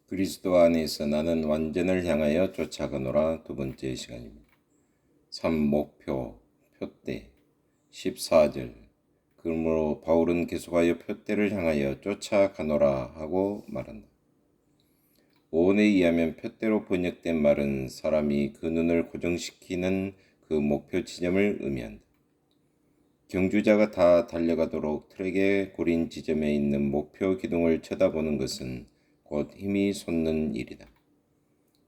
그리스도 안에서 나는 완전을 향하여 쫓아가노라. 두 번째 시간입니다. 3. 목표, 표대 14절. 그러므로 바울은 계속하여 표대를 향하여 쫓아가노라 하고 말한다. 오온에 의하면 표대로 번역된 말은 사람이 그 눈을 고정시키는 그 목표 지점을 의미한다. 경주자가 다 달려가도록 트랙의 고린 지점에 있는 목표 기둥을 쳐다보는 것은 곧 힘이 솟는 일이다.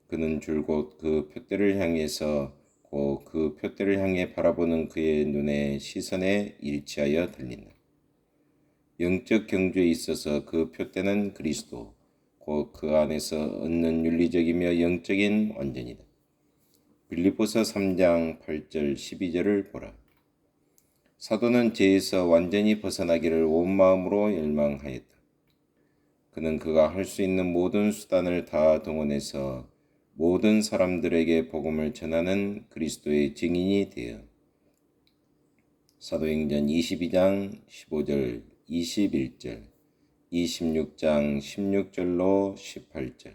그는 줄곧 그 표대를 향해서 곧 그 표대를 향해 바라보는 그의 눈의 시선에 일치하여 달린다. 영적 경주에 있어서 그 표대는 그리스도, 곧 그 안에서 얻는 윤리적이며 영적인 완전이다. 빌립보서 3장 8절 12절을 보라. 사도는 죄에서 완전히 벗어나기를 온 마음으로 열망하였다. 그는 그가 할 수 있는 모든 수단을 다 동원해서 모든 사람들에게 복음을 전하는 그리스도의 증인이 되어 사도행전 22장 15절 21절 26장 16절로 18절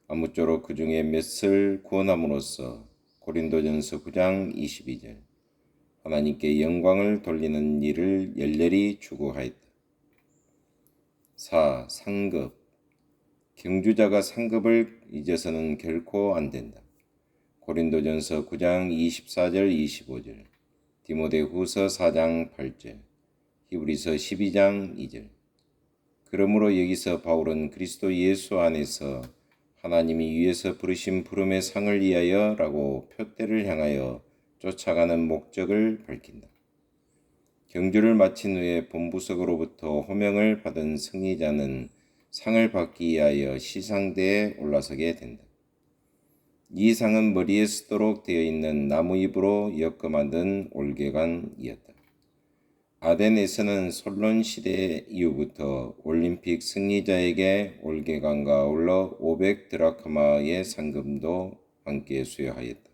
아무쪼록 그 중에 몇을 구원함으로써 고린도전서 9장 22절 하나님께 영광을 돌리는 일을 열렬히 추구하였다. 4. 상급. 경주자가 상급을 잊어서는 결코 안 된다. 고린도전서 9장 24절 25절 디모데후서 4장 8절 히브리서 12장 2절 그러므로 여기서 바울은 그리스도 예수 안에서 하나님이 위에서 부르신 부름의 상을 위하여 라고 표대를 향하여 쫓아가는 목적을 밝힌다. 경주를 마친 후에 본부석으로부터 호명을 받은 승리자는 상을 받기 위하여 시상대에 올라서게 된다. 이 상은 머리에 쓰도록 되어 있는 나무잎으로 엮어 만든 올개관이었다. 아덴에서는 솔론 시대 이후부터 올림픽 승리자에게 올개관과 아울러 500드라크마의 상금도 함께 수여하였다.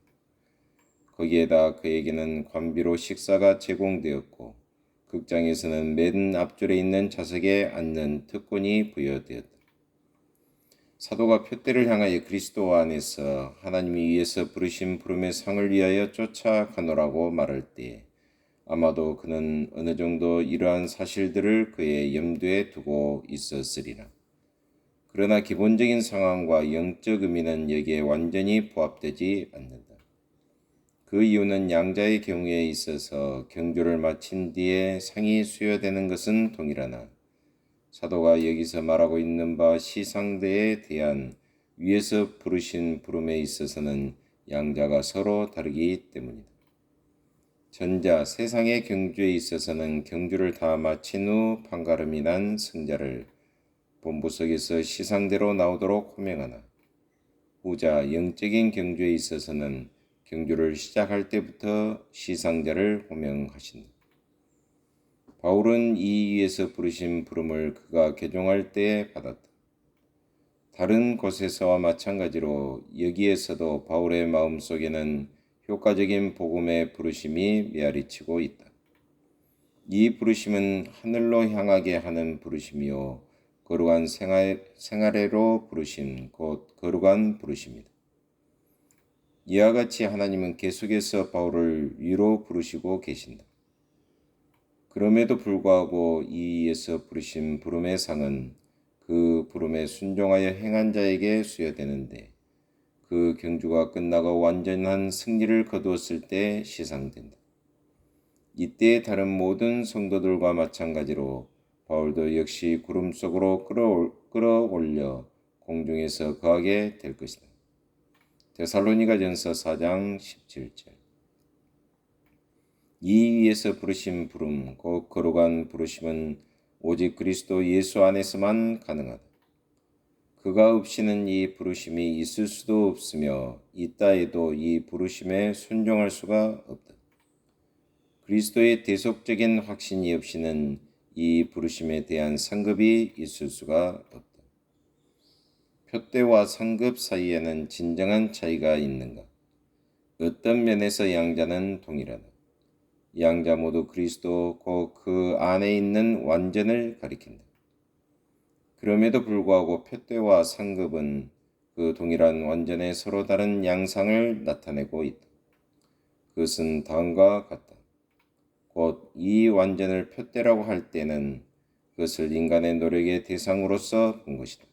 거기에다 그에게는 관비로 식사가 제공되었고 극장에서는 맨 앞줄에 있는 좌석에 앉는 특권이 부여되었다. 사도가 표대를 향하여 그리스도 안에서 하나님이 위에서 부르신 부름의 상을 위하여 쫓아가노라고 말할 때 아마도 그는 어느 정도 이러한 사실들을 그의 염두에 두고 있었으리라. 그러나 기본적인 상황과 영적 의미는 여기에 완전히 부합되지 않는다. 그 이유는 양자의 경우에 있어서 경주를 마친 뒤에 상이 수여되는 것은 동일하나 사도가 여기서 말하고 있는 바 시상대에 대한 위에서 부르신 부름에 있어서는 양자가 서로 다르기 때문이다. 전자 세상의 경주에 있어서는 경주를 다 마친 후 판가름이 난 승자를 본부석에서 시상대로 나오도록 호명하나 후자 영적인 경주에 있어서는 경주를 시작할 때부터 시상자를 호명하신다. 바울은 이 위에서 부르신 부름을 그가 개종할 때 받았다. 다른 곳에서와 마찬가지로 여기에서도 바울의 마음속에는 효과적인 복음의 부르심이 메아리치고 있다. 이 부르심은 하늘로 향하게 하는 부르심이요 거룩한 생활애로 부르심 곧 거룩한 부르심이다. 이와 같이 하나님은 계속해서 바울을 위로 부르시고 계신다. 그럼에도 불구하고 이에서 부르신 부름의 상은 그 부름에 순종하여 행한 자에게 수여되는데 그 경주가 끝나고 완전한 승리를 거두었을 때 시상된다. 이때 다른 모든 성도들과 마찬가지로 바울도 역시 구름 속으로 끌어올려 공중에서 거하게 될 것이다. 데살로니가전서 4장 17절 이 위에서 부르신 부름, 곧 거룩한 부르심은 오직 그리스도 예수 안에서만 가능하다. 그가 없이는 이 부르심이 있을 수도 없으며 있다 해도 이 부르심에 순종할 수가 없다. 그리스도의 대속적인 확신이 없이는 이 부르심에 대한 상급이 있을 수가 없다. 표대와 상급 사이에는 진정한 차이가 있는가? 어떤 면에서 양자는 동일하다. 양자 모두 그리스도 곧 그 안에 있는 완전을 가리킨다. 그럼에도 불구하고 표대와 상급은 그 동일한 완전의 서로 다른 양상을 나타내고 있다. 그것은 다음과 같다. 곧 이 완전을 표대라고 할 때는 그것을 인간의 노력의 대상으로서 본 것이다.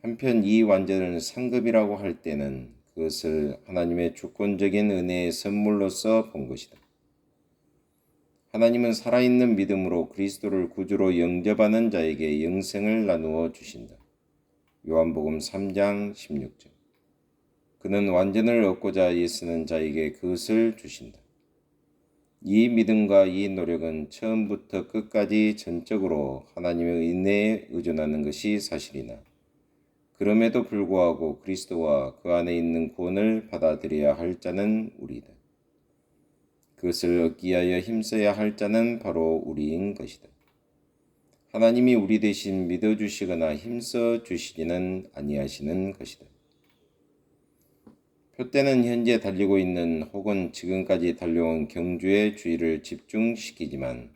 한편 이 완전을 상급이라고 할 때는 그것을 하나님의 주권적인 은혜의 선물로서 본 것이다. 하나님은 살아있는 믿음으로 그리스도를 구주로 영접하는 자에게 영생을 나누어 주신다. 요한복음 3장 16절. 그는 완전을 얻고자 애쓰는 자에게 그것을 주신다. 이 믿음과 이 노력은 처음부터 끝까지 전적으로 하나님의 은혜에 의존하는 것이 사실이나 그럼에도 불구하고 그리스도와 그 안에 있는 구원을 받아들여야 할 자는 우리다. 그것을 얻기 위하여 힘써야 할 자는 바로 우리인 것이다. 하나님이 우리 대신 믿어주시거나 힘써 주시지는 아니하시는 것이다. 표대는 현재 달리고 있는 혹은 지금까지 달려온 경주의 주의를 집중시키지만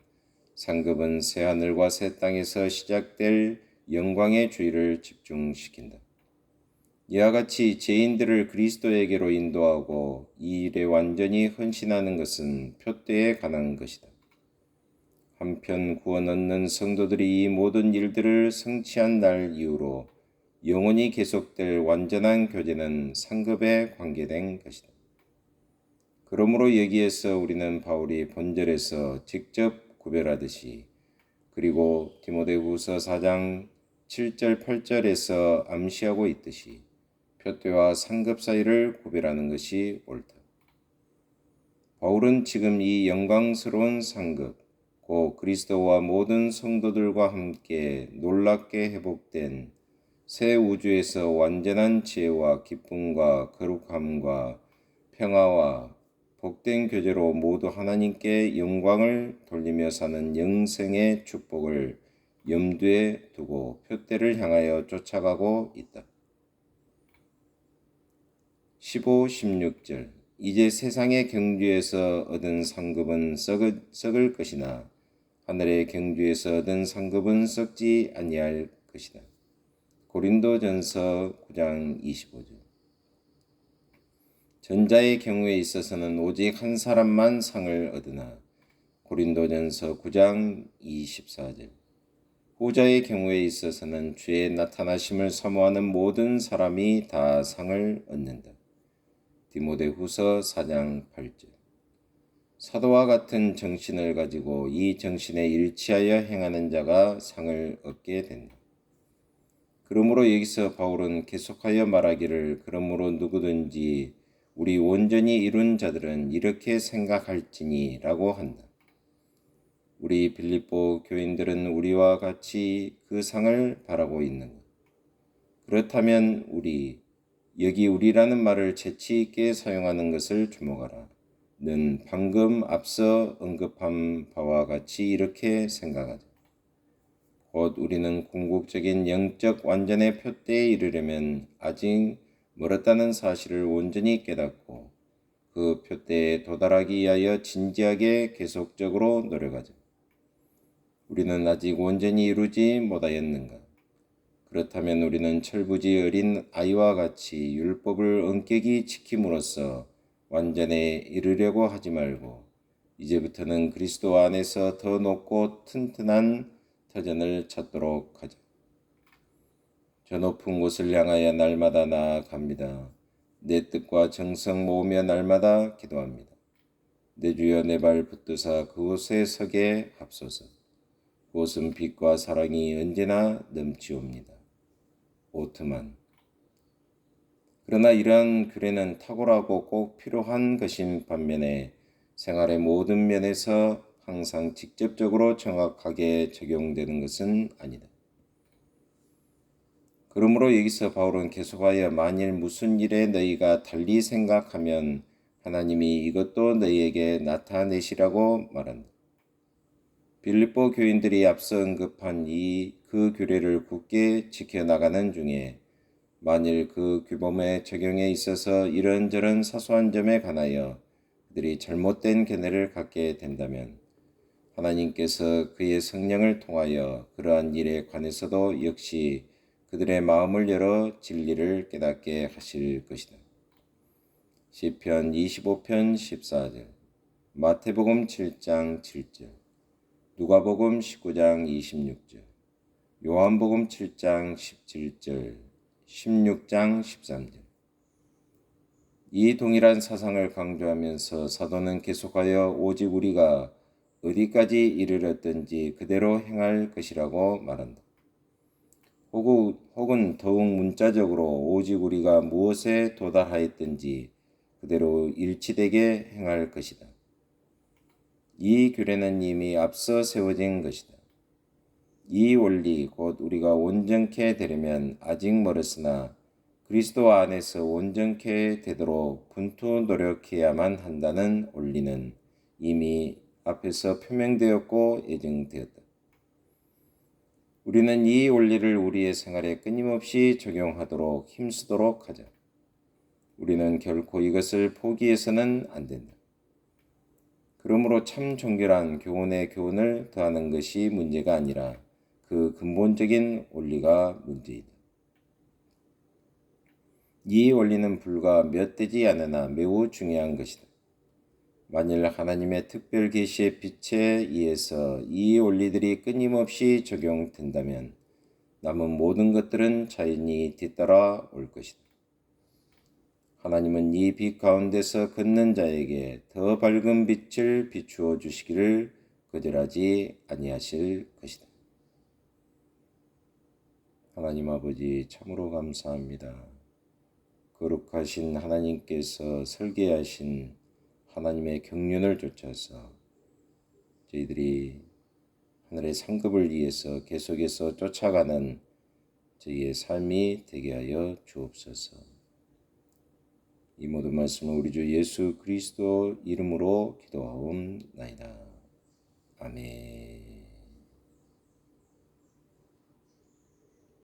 상급은 새하늘과 새 땅에서 시작될 영광의 주의를 집중시킨다. 이와 같이 죄인들을 그리스도에게로 인도하고 이 일에 완전히 헌신하는 것은 표대에 관한 것이다. 한편 구원 얻는 성도들이 이 모든 일들을 성취한 날 이후로 영원히 계속될 완전한 교제는 상급에 관계된 것이다. 그러므로 여기에서 우리는 바울이 본절에서 직접 구별하듯이 그리고 디모데후서 4장 7절 8절에서 암시하고 있듯이 표대와 상급 사이를 구별하는 것이 옳다. 바울은 지금 이 영광스러운 상급, 곧 그리스도와 모든 성도들과 함께 놀랍게 회복된 새 우주에서 완전한 지혜와 기쁨과 거룩함과 평화와 복된 교제로 모두 하나님께 영광을 돌리며 사는 영생의 축복을 염두에 두고 표대를 향하여 쫓아가고 있다. 15, 16절. 이제 세상의 경주에서 얻은 상급은 썩을 것이나 하늘의 경주에서 얻은 상급은 썩지 아니할 것이다. 고린도전서 9장 25절. 전자의 경우에 있어서는 오직 한 사람만 상을 얻으나 고린도전서 9장 24절. 후자의 경우에 있어서는 주의 나타나심을 사모하는 모든 사람이 다 상을 얻는다. 디모데후서 4장 8절. 사도와 같은 정신을 가지고 이 정신에 일치하여 행하는 자가 상을 얻게 된다. 그러므로 여기서 바울은 계속하여 말하기를 그러므로 누구든지 우리 온전히 이룬 자들은 이렇게 생각할지니 라고 한다. 우리 빌립보 교인들은 우리와 같이 그 상을 바라고 있는 것. 그렇다면 여기 우리라는 말을 재치 있게 사용하는 것을 주목하라. 는 방금 앞서 언급한 바와 같이 이렇게 생각하자. 곧 우리는 궁극적인 영적 완전의 표대에 이르려면 아직 멀었다는 사실을 온전히 깨닫고 그 표대에 도달하기 위하여 진지하게 계속적으로 노력하자. 우리는 아직 온전히 이루지 못하였는가? 그렇다면 우리는 철부지 어린 아이와 같이 율법을 엄격히 지킴으로써 완전에 이르려고 하지 말고 이제부터는 그리스도 안에서 더 높고 튼튼한 터전을 찾도록 하자. 저 높은 곳을 향하여 날마다 나아갑니다. 내 뜻과 정성 모으며 날마다 기도합니다. 내 주여 내 발 붙드사 그곳에 서게 합소서. 그곳은 빛과 사랑이 언제나 넘치옵니다. 오트만. 그러나 이러한 규례는 탁월하고 꼭 필요한 것인 반면에 생활의 모든 면에서 항상 직접적으로 정확하게 적용되는 것은 아니다. 그러므로 여기서 바울은 계속하여 만일 무슨 일에 너희가 달리 생각하면 하나님이 이것도 너희에게 나타내시라고 말한다. 빌립보 교인들이 앞서 언급한 그 규례를 굳게 지켜나가는 중에 만일 그 규범의 적용에 있어서 이런저런 사소한 점에 관하여 그들이 잘못된 견해를 갖게 된다면 하나님께서 그의 성령을 통하여 그러한 일에 관해서도 역시 그들의 마음을 열어 진리를 깨닫게 하실 것이다. 시편 25편 14절, 마태복음 7장 7절, 누가복음 19장 26절, 요한복음 7장 17절, 16장 13절. 이 동일한 사상을 강조하면서 사도는 계속하여 오직 우리가 어디까지 이르렀든지 그대로 행할 것이라고 말한다. 혹은 더욱 문자적으로 오직 우리가 무엇에 도달하였든지 그대로 일치되게 행할 것이다. 이 규례는 이미 앞서 세워진 것이다. 이 원리, 곧 우리가 온전케 되려면 아직 멀었으나 그리스도 안에서 온전케 되도록 분투 노력해야만 한다는 원리는 이미 앞에서 표명되었고 예정되었다. 우리는 이 원리를 우리의 생활에 끊임없이 적용하도록 힘쓰도록 하자. 우리는 결코 이것을 포기해서는 안 된다. 그러므로 참 정결한 교훈에 교훈을 더하는 것이 문제가 아니라 그 근본적인 원리가 문제이다. 이 원리는 불과 몇 되지 않으나 매우 중요한 것이다. 만일 하나님의 특별 계시의 빛에 의해서 이 원리들이 끊임없이 적용된다면 남은 모든 것들은 자연히 뒤따라 올 것이다. 하나님은 이 빛 가운데서 걷는 자에게 더 밝은 빛을 비추어 주시기를 거절하지 아니하실 것이다. 하나님 아버지, 참으로 감사합니다. 거룩하신 하나님께서 설계하신 하나님의 경륜을 쫓아서 저희들이 하늘의 상급을 위해서 계속해서 쫓아가는 저희의 삶이 되게 하여 주옵소서. 이 모든 말씀은 우리 주 예수 그리스도 이름으로 기도하옵나이다. 아멘.